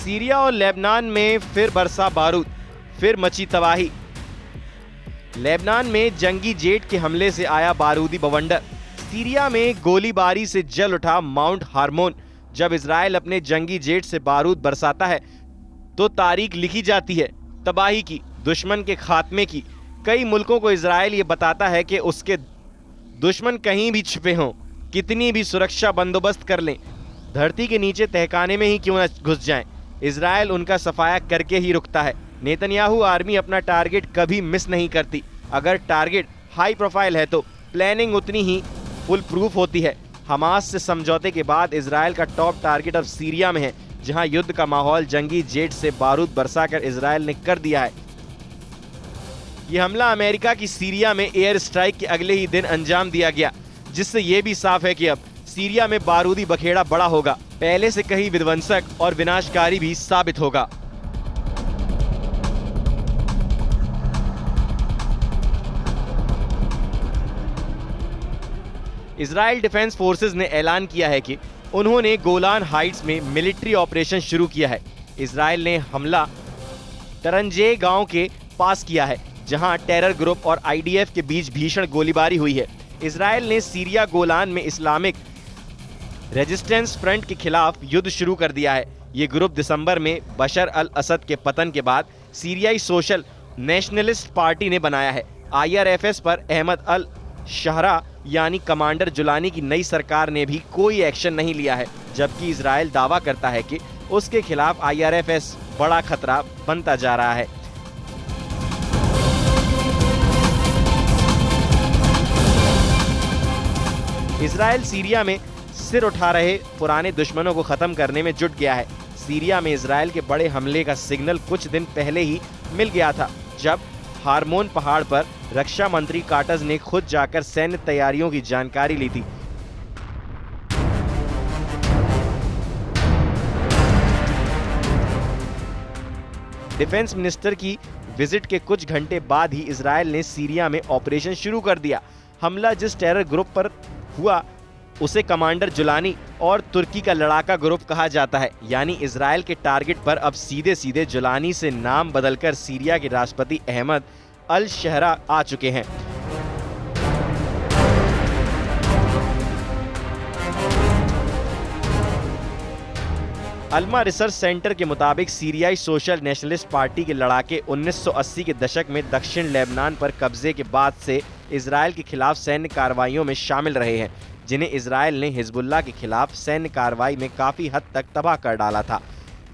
Syria और Lebanon में फिर बरसा बारूद, फिर मची तबाही। लेबनान में जंगी जेट के हमले से आया बारूदी बवंडर। सीरिया में गोलीबारी से जल उठा माउंट हार्मोन। जब इजराइल अपने जंगी जेट से बारूद बरसाता है तो तारीख लिखी जाती है तबाही की, दुश्मन के खात्मे की। कई मुल्कों को इजराइल ये बताता है कि उसके दुश्मन कहीं भी छिपे हों, कितनी भी सुरक्षा बंदोबस्त कर लें, धरती के नीचे तहखाने में ही क्यों न घुस जाएं, इजराइल उनका सफाया करके ही रुकता है। नेतन्याहू आर्मी अपना टारगेट कभी मिस नहीं करती। अगर टारगेट हाई प्रोफाइल है तो प्लानिंग उतनी ही फुल प्रूफ होती है। हमास से समझौते के बाद इजराइल का टॉप टारगेट अब सीरिया में है, जहां युद्ध का माहौल जंगी जेट से बारूद बरसाकर इजराइल ने कर दिया है। यह हमला अमेरिका की सीरिया में एयर स्ट्राइक के अगले ही दिन अंजाम दिया गया, जिससे यह भी साफ है कि अब सीरिया में बारूदी बखेड़ा बड़ा होगा, पहले से कहीं विध्वंसक और विनाशकारी भी साबित होगा। इजराइल डिफेंस फोर्सेस ने ऐलान किया है कि उन्होंने गोलान हाइट्स में मिलिट्री ऑपरेशन शुरू किया है। इजराइल ने हमला तरंजे गांव के पास किया है, जहां टेरर ग्रुप और आईडीएफ के बीच भीषण गोलीबारी हुई है। इजराइल ने सीरिया गोलान में इस्लामिक रेजिस्टेंस फ्रंट के खिलाफ युद्ध शुरू कर दिया है। ये ग्रुप दिसंबर में बशर अल असद के पतन के बाद सीरियाई सोशल नेशनलिस्ट पार्टी ने बनाया है। आईआरएफएस पर अहमद अल शहरा यानी कमांडर जुलानी की नई सरकार ने भी कोई एक्शन नहीं लिया है, जबकि इजराइल दावा करता है कि उसके खिलाफ आईआरएफएस बड़ा खतरा बनता जा रहा है। इजराइल सीरिया में सिर उठा रहे पुराने दुश्मनों को खत्म करने में जुट गया है। सीरिया में इजराइल के बड़े हमले का सिग्नल कुछ दिन पहले ही मिल गया था, जब हार्मोन पहाड़ पर रक्षा मंत्री काटज ने खुद जाकर सैन्य तैयारियों की जानकारी ली थी। डिफेंस मिनिस्टर की विजिट के कुछ घंटे बाद ही इजराइल ने सीरिया में ऑपरेशन शुरू कर दिया। हमला जिस टेरर ग्रुप पर हुआ उसे कमांडर जुलानी और तुर्की का लड़ाका ग्रुप कहा जाता है। यानी इजराइल के टारगेट पर अब सीधे सीधे जुलानी से नाम बदलकर सीरिया के राष्ट्रपति अहमद अल शहरा आ चुके हैं। अल्मा रिसर्च सेंटर के मुताबिक सीरियाई सोशल नेशनलिस्ट पार्टी के लड़ाके 1980 के दशक में दक्षिण लेबनान पर कब्जे के बाद से इजराइल के खिलाफ सैन्य कार्रवाइयों में शामिल रहे हैं, जिन्हें इजराइल ने हिजबुल्लाह के खिलाफ सैन्य कार्रवाई में काफ़ी हद तक तबाह कर डाला था।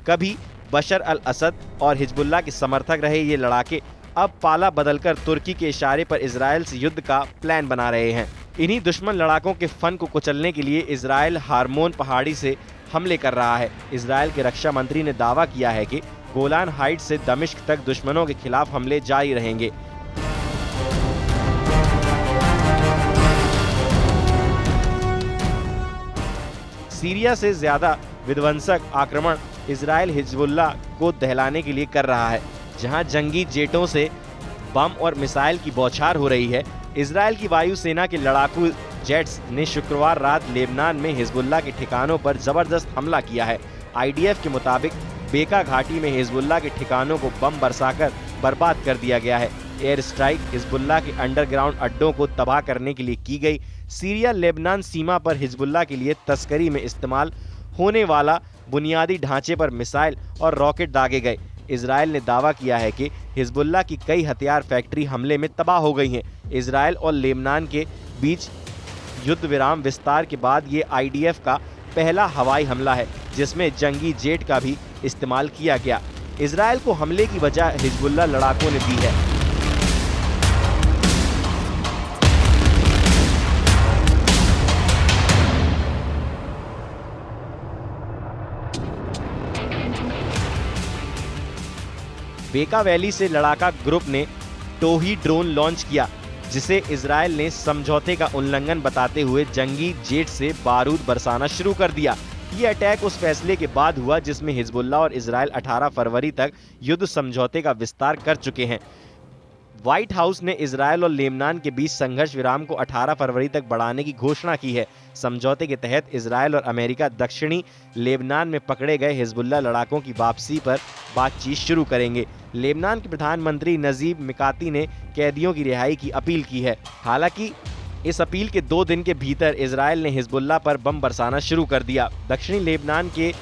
कभी बशर अल असद और हिजबुल्लाह के समर्थक रहे ये लड़ाके अब पाला बदलकर तुर्की के इशारे पर इजराइल से युद्ध का प्लान बना रहे हैं। इन्हीं दुश्मन लड़ाकों के फन को कुचलने के लिए इजराइल हार्मोन पहाड़ी से हमले कर रहा है। इजराइल के रक्षा मंत्री ने दावा किया है कि गोलान हाइट्स से दमिश्क तक दुश्मनों के खिलाफ हमले जारी रहेंगे। सीरिया से ज्यादा विध्वंसक आक्रमण इजराइल हिजबुल्लाह को दहलाने के लिए कर रहा है। जहां जंगी जेटों से बम और मिसाइल की बौछार हो रही है, इजराइल की वायुसेना के लड़ाकू जेट्स ने शुक्रवार रात लेबनान में हिजबुल्लाह के ठिकानों पर जबरदस्त हमला किया है। आईडीएफ के मुताबिक बेका घाटी में हिजबुल्लाह के ठिकानों को बम बरसाकर बर्बाद कर दिया गया है। एयर स्ट्राइक हिजबुल्लाह के अंडरग्राउंड अड्डों को तबाह करने के लिए की गई। सीरिया लेबनान सीमा पर हिजबुल्लाह के लिए तस्करी में इस्तेमाल होने वाला बुनियादी ढांचे पर मिसाइल और रॉकेट दागे गए। इजराइल ने दावा किया है कि हिजबुल्लाह की कई हथियार फैक्ट्री हमले में तबाह हो गई हैं। इजराइल और लेबनान के बीच युद्ध विराम विस्तार के बाद ये आईडीएफ का पहला हवाई हमला है, जिसमें जंगी जेट का भी इस्तेमाल किया गया। इजराइल को हमले की वजह हिजबुल्लाह लड़ाकों ने दी है। बेका वैली से लड़ाका ग्रुप ने टोही ड्रोन लॉन्च किया, जिसे इजराइल ने समझौते का उल्लंघन बताते हुए जंगी जेट से बारूद बरसाना शुरू कर दिया। ये अटैक उस फैसले के बाद हुआ जिसमें हिजबुल्लाह और इजराइल 18 फरवरी तक युद्ध समझौते का विस्तार कर चुके हैं। व्हाइट हाउस ने इजरायल और लेबनान के बीच संघर्ष विराम को 18 फरवरी तक बढ़ाने की घोषणा की है। समझौते के तहत इजरायल और अमेरिका दक्षिणी लेबनान में पकड़े गए हिजबुल्लाह लड़ाकों की वापसी पर बातचीत शुरू करेंगे। लेबनान के प्रधानमंत्री नजीब मिकाती ने कैदियों की रिहाई की अपील की है। हालांकि इस अपील के 2 दिन के भीतर इजरायल ने हिजबुल्लाह पर बम बरसाना शुरू कर दिया। दक्षिणी लेबनान के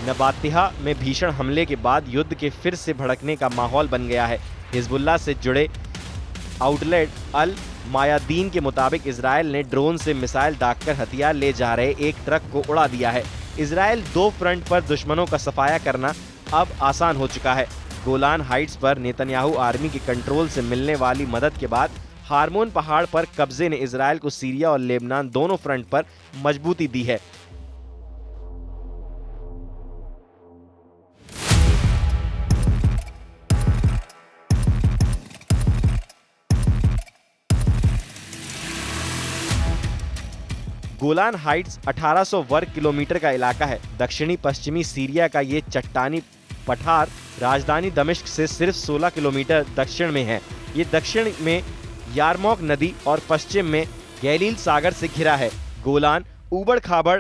नबातिहा में भीषण हमले के बाद युद्ध के फिर से भड़कने का माहौल बन गया है। हिजबुल्लाह से जुड़े आउटलेट अल मायादीन के मुताबिक इजरायल ने ड्रोन से मिसाइल दागकर हथियार ले जा रहे एक ट्रक को उड़ा दिया है। इजरायल 2 फ्रंट पर दुश्मनों का सफाया करना अब आसान हो चुका है। गोलान हाइट्स पर नेतन्याहू आर्मी के कंट्रोल से मिलने वाली मदद के बाद हार्मोन पहाड़ पर कब्जे ने इजरायल को सीरिया और लेबनान दोनों फ्रंट पर मजबूती दी है। गोलान हाइट्स 1800 वर्ग किलोमीटर का इलाका है। दक्षिणी पश्चिमी सीरिया का ये चट्टानी पठार राजधानी दमिश्क से सिर्फ 16 किलोमीटर दक्षिण में है। ये दक्षिण में यारमौक नदी और पश्चिम में गैलील सागर से घिरा है। गोलान ऊबड़ खाबड़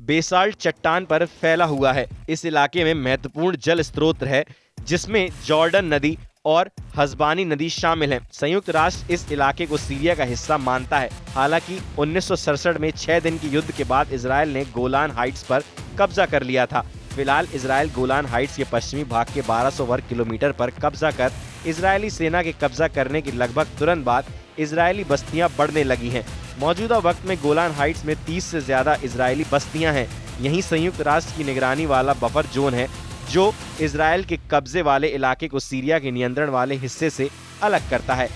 बेसाल्ट चट्टान पर फैला हुआ है। इस इलाके में महत्वपूर्ण जल स्रोत है जिसमें जॉर्डन नदी और हसबानी नदी शामिल हैं। संयुक्त राष्ट्र इस इलाके को सीरिया का हिस्सा मानता है। हालांकि 1967 में 6 दिन के युद्ध के बाद इजरायल ने गोलान हाइट्स पर कब्जा कर लिया था। फिलहाल इजरायल गोलान हाइट्स के पश्चिमी भाग के 1200 वर्ग किलोमीटर पर कब्जा कर इजरायली सेना के कब्जा करने के लगभग तुरंत बाद इजरायली बस्तियां बढ़ने लगी हैं। मौजूदा वक्त में गोलान हाइट्स में 30 से ज्यादा इजरायली बस्तियां हैं। यहीं संयुक्त राष्ट्र की निगरानी वाला बफर जोन है जो इजरायल के कब्जे वाले इलाके को सीरिया के नियंत्रण वाले हिस्से से अलग करता है।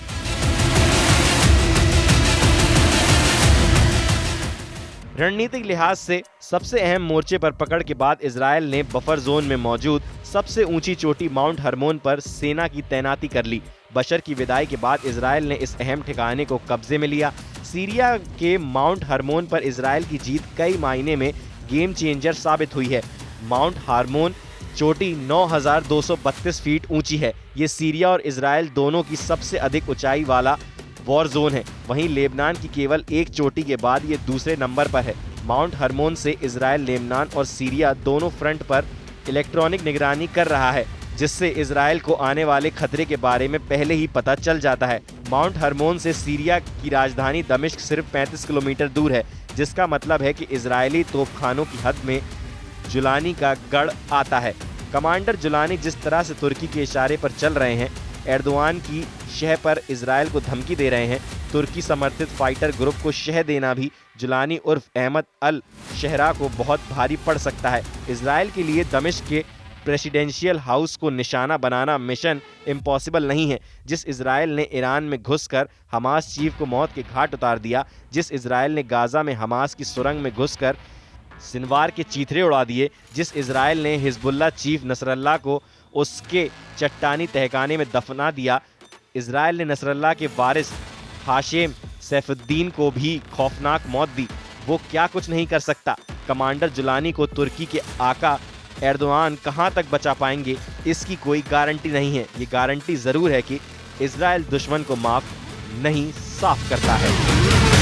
रणनीतिक लिहाज से सबसे अहम मोर्चे पर पकड़ के बाद इजरायल ने बफर जोन में मौजूद सबसे ऊंची चोटी माउंट हर्मोन पर सेना की तैनाती कर ली। बशर की विदाई के बाद इजरायल ने इस अहम ठिकाने को कब्जे में लिया। सीरिया के माउंट हर्मोन पर इजरायल की जीत कई मायने में गेम चेंजर साबित हुई है। माउंट हर्मोन चोटी 9232 फीट ऊंची है। ये सीरिया और इजरायल दोनों की सबसे अधिक ऊंचाई वाला वॉर जोन है। वहीं लेबनान की केवल एक चोटी के बाद ये दूसरे नंबर पर है। माउंट हर्मोन से इजरायल लेबनान और सीरिया दोनों फ्रंट पर इलेक्ट्रॉनिक निगरानी कर रहा है, जिससे इजरायल को आने वाले खतरे के बारे में पहले ही पता चल जाता है। माउंट हर्मोन से सीरिया की राजधानी दमिश्क सिर्फ 35 किलोमीटर दूर है, जिसका मतलब है कि इजरायली तोपखानों की हद में जुलानी का गढ़ आता है। कमांडर जुलानी जिस तरह से तुर्की के इशारे पर चल रहे हैं, एर्दोआन की शह पर इजरायल को धमकी दे रहे हैं। तुर्की समर्थित फाइटर ग्रुप को शह देना भी जुलानी उर्फ अहमद अल शहरा को बहुत भारी पड़ सकता है। इजरायल के लिए दमिश्क के प्रेसिडेंशियल हाउस को निशाना बनाना मिशन इम्पॉसिबल नहीं है। जिस इजरायल ने ईरान में घुसकर हमास चीफ को मौत के घाट उतार दिया, जिस इजरायल ने गाजा में हमास की सुरंग में घुसकर सिनवार के चीथड़े उड़ा दिए, जिस इजरायल ने हिजबुल्लाह चीफ नसरल्लाह को उसके चट्टानी तहखाने में दफना दिया, इजरायल ने नसरल्लाह के वारिस हाशेम सैफुद्दीन को भी खौफनाक मौत दी, वो क्या कुछ नहीं कर सकता। कमांडर जुलानी को तुर्की के आका एर्दोआन कहां तक बचा पाएंगे, इसकी कोई गारंटी नहीं है। ये गारंटी ज़रूर है कि इजरायल दुश्मन को माफ़ नहीं साफ करता है।